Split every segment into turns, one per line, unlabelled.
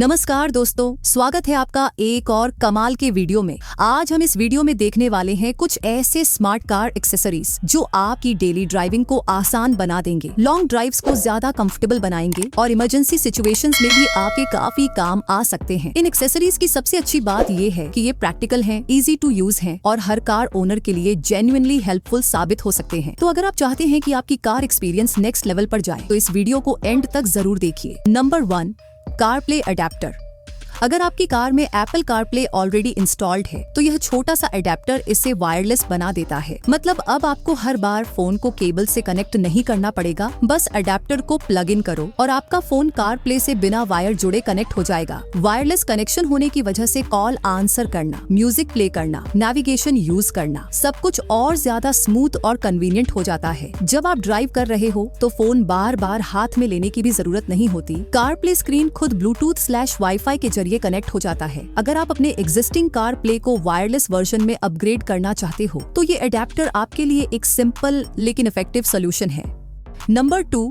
नमस्कार दोस्तों, स्वागत है आपका एक और कमाल के वीडियो में। आज हम इस वीडियो में देखने वाले हैं कुछ ऐसे स्मार्ट कार एक्सेसरीज जो आपकी डेली ड्राइविंग को आसान बना देंगे, लॉन्ग ड्राइव्स को ज्यादा कंफर्टेबल बनाएंगे और इमरजेंसी सिचुएशंस में भी आपके काफी काम आ सकते हैं। इन एक्सेसरीज की सबसे अच्छी बात ये है कि ये प्रैक्टिकल हैं, इजी टू यूज हैं और हर कार ओनर के लिए जेन्युइनली हेल्पफुल साबित हो सकते हैं। तो अगर आप चाहते हैं कि आपकी कार एक्सपीरियंस नेक्स्ट लेवल पर जाए तो इस वीडियो को एंड तक जरूर देखिए। Number 1, CarPlay adapter. अगर आपकी कार में एप्पल कारप्ले ऑलरेडी इंस्टॉल्ड है तो यह छोटा सा अडेप्टर इसे वायरलेस बना देता है। मतलब अब आपको हर बार फोन को केबल से कनेक्ट नहीं करना पड़ेगा, बस अडेप्टर को प्लग इन करो और आपका फोन कारप्ले से बिना वायर जुड़े कनेक्ट हो जाएगा। वायरलेस कनेक्शन होने की वजह से कॉल आंसर करना, म्यूजिक प्ले करना, नेविगेशन यूज करना, सब कुछ और ज्यादा स्मूथ और कन्वीनियंट हो जाता है। जब आप ड्राइव कर रहे हो तो फोन बार बार हाथ में लेने की भी जरूरत नहीं होती। कारप्ले स्क्रीन खुद ब्लूटूथ/वाईफाई के जरिए कनेक्ट हो जाता है। अगर आप अपने एग्जिस्टिंग कार प्ले को वायरलेस वर्जन में अपग्रेड करना चाहते हो तो ये अडेप्टर आपके लिए एक सिंपल लेकिन इफेक्टिव सोल्यूशन है। Number 2,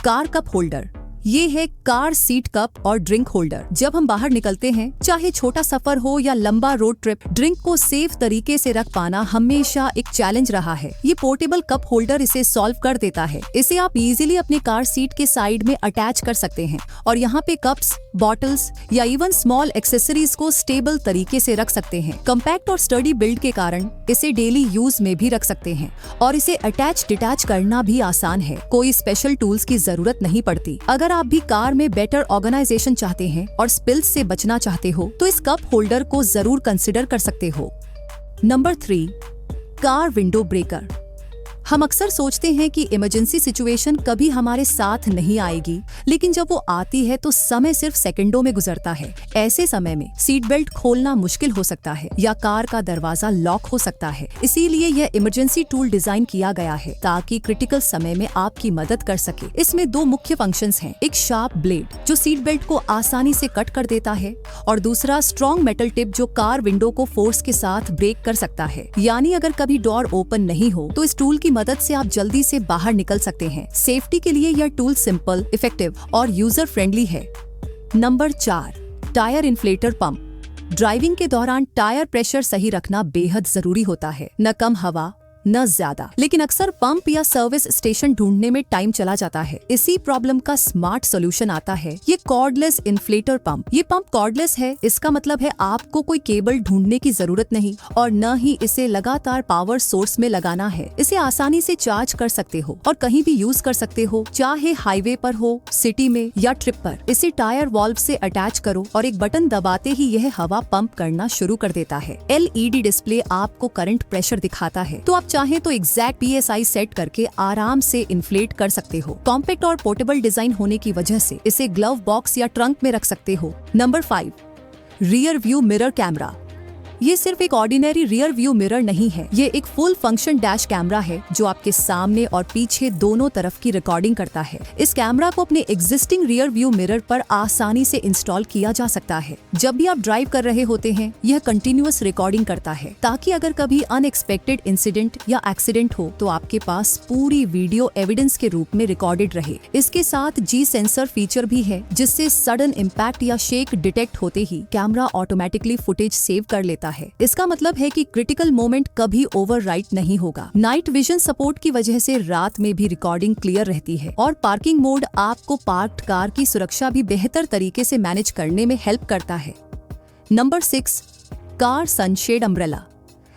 car cup holder. ये है कार सीट कप और ड्रिंक होल्डर। जब हम बाहर निकलते हैं, चाहे छोटा सफर हो या लंबा रोड ट्रिप, ड्रिंक को सेफ तरीके से रख पाना हमेशा एक चैलेंज रहा है। ये पोर्टेबल कप होल्डर इसे सॉल्व कर देता है। इसे आप इजीली अपने कार सीट के साइड में अटैच कर सकते हैं और यहाँ पे कप्स, बॉटल्स या इवन स्मॉल एक्सेसरीज को स्टेबल तरीके से रख सकते हैं। कम्पैक्ट और स्टडी बिल्ड के कारण इसे डेली यूज में भी रख सकते हैं और इसे अटैच डिटैच करना भी आसान है। कोई स्पेशल टूल्स की जरूरत नहीं पड़ती। अगर आप भी कार में बेटर ऑर्गेनाइजेशन चाहते हैं और स्पिल्स से बचना चाहते हो तो इस कप होल्डर को जरूर कंसिडर कर सकते हो। Number 3, car window breaker. हम अक्सर सोचते हैं कि इमरजेंसी सिचुएशन कभी हमारे साथ नहीं आएगी, लेकिन जब वो आती है तो समय सिर्फ सेकंडों में गुजरता है। ऐसे समय में सीट बेल्ट खोलना मुश्किल हो सकता है या कार का दरवाजा लॉक हो सकता है। इसीलिए यह इमरजेंसी टूल डिजाइन किया गया है ताकि क्रिटिकल समय में आपकी मदद कर सके। इसमें 2 मुख्य फंक्शंस हैं, एक शार्प ब्लेड जो सीट बेल्ट को आसानी से कट कर देता है और दूसरा स्ट्रॉन्ग मेटल टिप जो कार विंडो को फोर्स के साथ ब्रेक कर सकता है। यानी अगर कभी डोर ओपन नहीं हो तो इस टूल की मदद से आप जल्दी से बाहर निकल सकते हैं। सेफ्टी के लिए यह टूल सिंपल, इफेक्टिव और यूजर फ्रेंडली है। Number 4, tyre inflator pump. Driving के दौरान टायर प्रेशर सही रखना बेहद जरूरी होता है। न कम हवा न ज्यादा, लेकिन अक्सर पंप या सर्विस स्टेशन ढूंढने में टाइम चला जाता है। इसी प्रॉब्लम का स्मार्ट सॉल्यूशन आता है, ये कॉर्डलेस इन्फ्लेटर पंप। ये पंप कॉर्डलेस है, इसका मतलब है आपको कोई केबल ढूंढने की जरूरत नहीं और न ही इसे लगातार पावर सोर्स में लगाना है। इसे आसानी से चार्ज कर सकते हो और कहीं भी यूज कर सकते हो, चाहे हाईवे पर हो, सिटी में या ट्रिप पर। इसे टायर वॉल्व से अटैच करो और एक बटन दबाते ही यह हवा पंप करना शुरू कर देता है। LED डिस्प्ले आपको करंट प्रेशर दिखाता है, तो आप चाहे तो एग्जैक्ट PSI सेट करके आराम से इन्फ्लेट कर सकते हो। कॉम्पैक्ट और पोर्टेबल डिजाइन होने की वजह से इसे ग्लव बॉक्स या ट्रंक में रख सकते हो। Number 5, rear view mirror camera. ये सिर्फ एक ऑर्डिनरी रियर व्यू मिरर नहीं है, ये एक फुल फंक्शन डैश कैमरा है जो आपके सामने और पीछे दोनों तरफ की रिकॉर्डिंग करता है। इस कैमरा को अपने एग्जिस्टिंग रियर व्यू मिरर पर आसानी से इंस्टॉल किया जा सकता है। जब भी आप ड्राइव कर रहे होते हैं, यह कंटिन्यूअस रिकॉर्डिंग करता है ताकि अगर कभी अनएक्सपेक्टेड इंसिडेंट या एक्सीडेंट हो तो आपके पास पूरी वीडियो एविडेंस के रूप में रिकॉर्डेड रहे। इसके साथ G सेंसर फीचर भी है जिससे सडन इम्पैक्ट या शेक डिटेक्ट होते ही कैमरा ऑटोमेटिकली फुटेज सेव कर लेता है। इसका मतलब है कि क्रिटिकल मोमेंट कभी ओवरराइट नहीं होगा। नाइट विजन सपोर्ट की वजह से रात में भी रिकॉर्डिंग क्लियर रहती है और पार्किंग मोड आपको पार्क्ड कार की सुरक्षा भी बेहतर तरीके से मैनेज करने में हेल्प करता है। Number 6, car sunshade umbrella.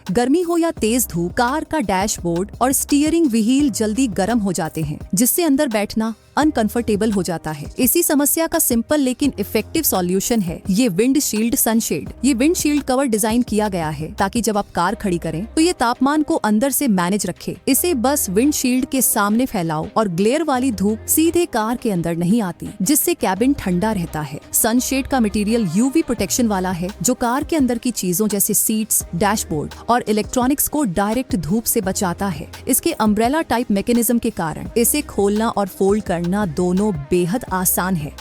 गर्मी हो या तेज धूप, कार का डैशबोर्ड और स्टीयरिंग व्हील जल्दी गर्म हो जाते हैं, जिससे अंदर बैठना अनकंफर्टेबल हो जाता है। इसी समस्या का सिंपल लेकिन इफेक्टिव सॉल्यूशन है ये विंडशील्ड सनशेड। ये विंडशील्ड कवर डिजाइन किया गया है ताकि जब आप कार खड़ी करें तो ये तापमान को अंदर से मैनेज रखे। इसे बस विंडशील्ड के सामने फैलाओ और ग्लेयर वाली धूप सीधे कार के अंदर नहीं आती, जिससे कैबिन ठंडा रहता है। सनशेड का मटेरियल UV प्रोटेक्शन वाला है जो कार के अंदर की चीजों जैसे सीट्स, डैशबोर्ड और इलेक्ट्रॉनिक्स को डायरेक्ट धूप से बचाता है। इसके अम्ब्रेला टाइप मैकेनिज्म के कारण इसे खोलना और फोल्ड करना दोनों बेहद आसान है।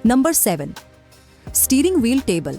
Number 7, steering wheel table.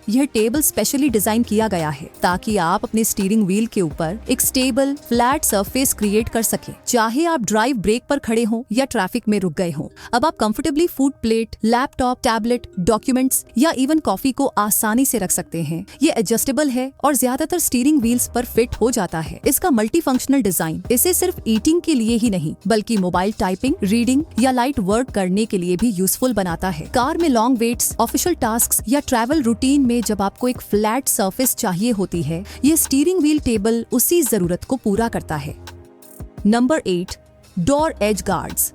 यह टेबल स्पेशली डिजाइन किया गया है ताकि आप अपने स्टीयरिंग व्हील के ऊपर एक स्टेबल फ्लैट सरफेस क्रिएट कर सके, चाहे आप ड्राइव ब्रेक पर खड़े हों या ट्रैफिक में रुक गए हों। अब आप comfortably food plate, laptop, tablet, documents या इवन कॉफी को आसानी से रख सकते हैं। ये एडजस्टेबल है और ज्यादातर स्टीयरिंग व्हील्स पर फिट हो जाता है। इसका मल्टी फंक्शनल डिजाइन इसे सिर्फ ईटिंग के लिए ही नहीं बल्कि मोबाइल टाइपिंग, रीडिंग या लाइट वर्क करने के लिए भी यूजफुल बनाता है। कार में लॉन्ग वेट्स, ऑफिशियल टास्क्स या ट्रैवल रूटीन में जब आपको एक फ्लैट सरफेस चाहिए होती है, ये स्टीयरिंग व्हील टेबल उसी जरूरत को पूरा करता है। Number 8, door edge guards.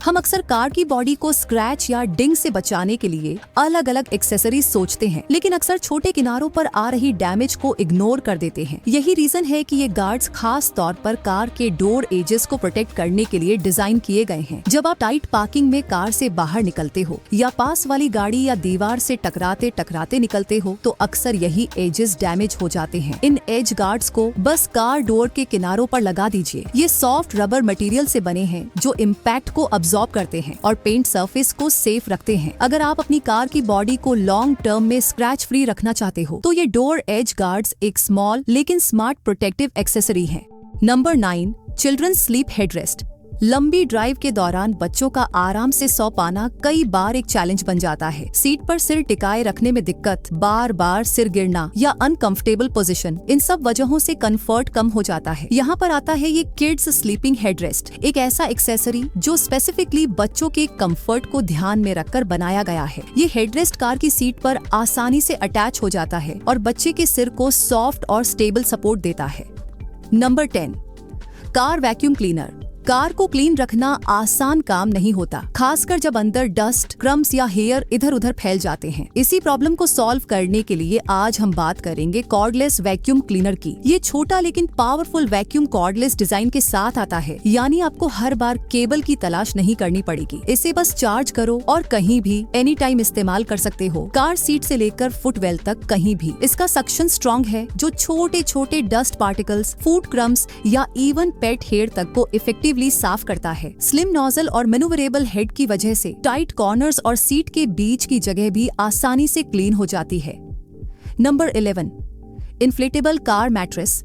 हम अक्सर कार की बॉडी को स्क्रैच या डिंग से बचाने के लिए अलग अलग एक्सेसरीज सोचते हैं, लेकिन अक्सर छोटे किनारों पर आ रही डैमेज को इग्नोर कर देते हैं। यही रीजन है कि ये गार्ड्स खास तौर पर कार के डोर एजेस को प्रोटेक्ट करने के लिए डिजाइन किए गए हैं। जब आप टाइट पार्किंग में कार से बाहर निकलते हो या पास वाली गाड़ी या दीवार से टकराते टकराते निकलते हो तो अक्सर यही एजेस डैमेज हो जाते हैं। इन एज गार्ड्स को बस कार डोर के किनारों पर लगा दीजिए। ये सॉफ्ट रबर मटेरियल से बने हैं जो इम्पैक्ट को अब्सॉर्ब करते हैं और पेंट सरफेस को सेफ रखते हैं। अगर आप अपनी कार की बॉडी को लॉन्ग टर्म में स्क्रैच फ्री रखना चाहते हो तो ये डोर एज गार्ड्स एक स्मॉल लेकिन स्मार्ट प्रोटेक्टिव एक्सेसरी है। Number 9, children's sleep headrest. लंबी ड्राइव के दौरान बच्चों का आराम से सो पाना कई बार एक चैलेंज बन जाता है। सीट पर सिर टिकाए रखने में दिक्कत, बार बार सिर गिरना या अनकंफर्टेबल पोजीशन, इन सब वजहों से कंफर्ट कम हो जाता है। यहाँ पर आता है ये किड्स स्लीपिंग हेडरेस्ट, एक ऐसा एक्सेसरी जो स्पेसिफिकली बच्चों के कंफर्ट को ध्यान में रखकर बनाया गया है। ये हेडरेस्ट कार की सीट पर आसानी से अटैच हो जाता है और बच्चे के सिर को सॉफ्ट और स्टेबल सपोर्ट देता है। Number 10, car vacuum cleaner. Car को क्लीन रखना आसान काम नहीं होता, खासकर जब अंदर डस्ट, क्रम्स या हेयर इधर उधर फैल जाते हैं। इसी प्रॉब्लम को सॉल्व करने के लिए आज हम बात करेंगे कॉर्डलेस वैक्यूम क्लीनर की। ये छोटा लेकिन पावरफुल वैक्यूम कॉर्डलेस डिजाइन के साथ आता है, यानी आपको हर बार केबल की तलाश नहीं करनी पड़ेगी। इसे बस चार्ज करो और कहीं भी एनी टाइम इस्तेमाल कर सकते हो, कार सीट से लेकर फुटवेल तक कहीं भी। इसका सक्शन स्ट्रॉन्ग है जो छोटे छोटे डस्ट पार्टिकल्स, फूड क्रम्स या इवन पेट हेयर तक को इफेक्टिव साफ करता है। स्लिम नोजल और मैन्यूवरेबल हेड की वजह से टाइट कॉर्नर्स और सीट के बीच की जगह भी आसानी से क्लीन हो जाती है। Number 11, inflatable car mattress.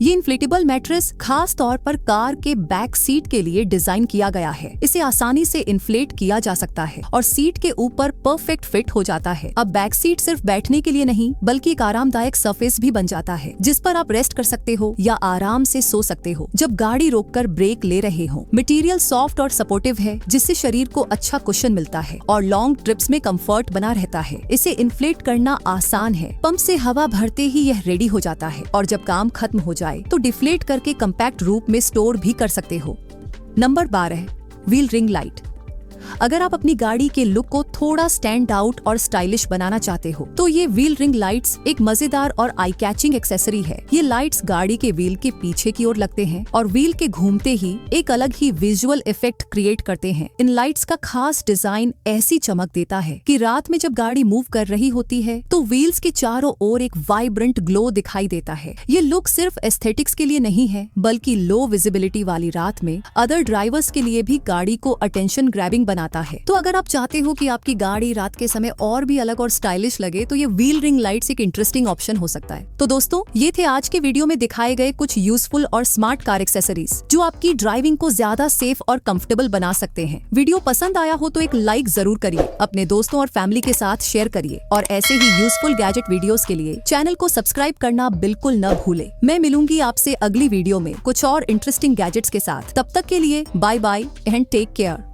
ये इन्फ्लेटेबल मैट्रेस खास तौर पर कार के बैक सीट के लिए डिजाइन किया गया है। इसे आसानी से इन्फ्लेट किया जा सकता है और सीट के ऊपर परफेक्ट फिट हो जाता है। अब बैक सीट सिर्फ बैठने के लिए नहीं बल्कि एक आरामदायक सरफेस भी बन जाता है जिस पर आप रेस्ट कर सकते हो या आराम से सो सकते हो जब गाड़ी रोककर ब्रेक ले रहे हो। मटेरियल सॉफ्ट और सपोर्टिव है जिससे शरीर को अच्छा कुशन मिलता है और लॉन्ग ट्रिप्स में कंफर्ट बना रहता है। इसे इन्फ्लेट करना आसान है, पंप से हवा भरते ही यह रेडी हो जाता है और जब काम खत्म हो जाए तो डिफ्लेट करके कंपैक्ट रूप में स्टोर भी कर सकते हो। Number 12, wheel ring light. अगर आप अपनी गाड़ी के लुक को थोड़ा स्टैंड आउट और स्टाइलिश बनाना चाहते हो तो ये व्हील रिंग लाइट्स एक मजेदार और आई कैचिंग एक्सेसरी है। ये लाइट्स गाड़ी के व्हील के पीछे की ओर लगते हैं और व्हील के घूमते ही एक अलग ही विजुअल इफेक्ट क्रिएट करते हैं। इन लाइट्स का खास डिजाइन ऐसी चमक देता है कि रात में जब गाड़ी मूव कर रही होती है तो व्हील्स के चारों ओर एक वाइब्रेंट ग्लो दिखाई देता है। ये लुक सिर्फ एस्थेटिक्स के लिए नहीं है बल्कि लो विजिबिलिटी वाली रात में अदर ड्राइवर्स के लिए भी गाड़ी को अटेंशन ग्रैबिंग बनाता है। तो अगर आप चाहते हो कि आपकी गाड़ी रात के समय और भी अलग और स्टाइलिश लगे तो ये व्हील रिंग लाइट्स एक इंटरेस्टिंग ऑप्शन हो सकता है। तो दोस्तों, ये थे आज के वीडियो में दिखाए गए कुछ यूजफुल और स्मार्ट कार एक्सेसरीज जो आपकी ड्राइविंग को ज्यादा सेफ और कंफर्टेबल बना सकते हैं। वीडियो पसंद आया हो तो एक लाइक जरूर करिए, अपने दोस्तों और फैमिली के साथ शेयर करिए और ऐसे ही यूजफुल गैजेट वीडियोस के लिए चैनल को सब्सक्राइब करना बिल्कुल न भूले। मैं मिलूंगी आपसे अगली वीडियो में कुछ और इंटरेस्टिंग गैजेट्स के साथ। तब तक के लिए bye bye and take care.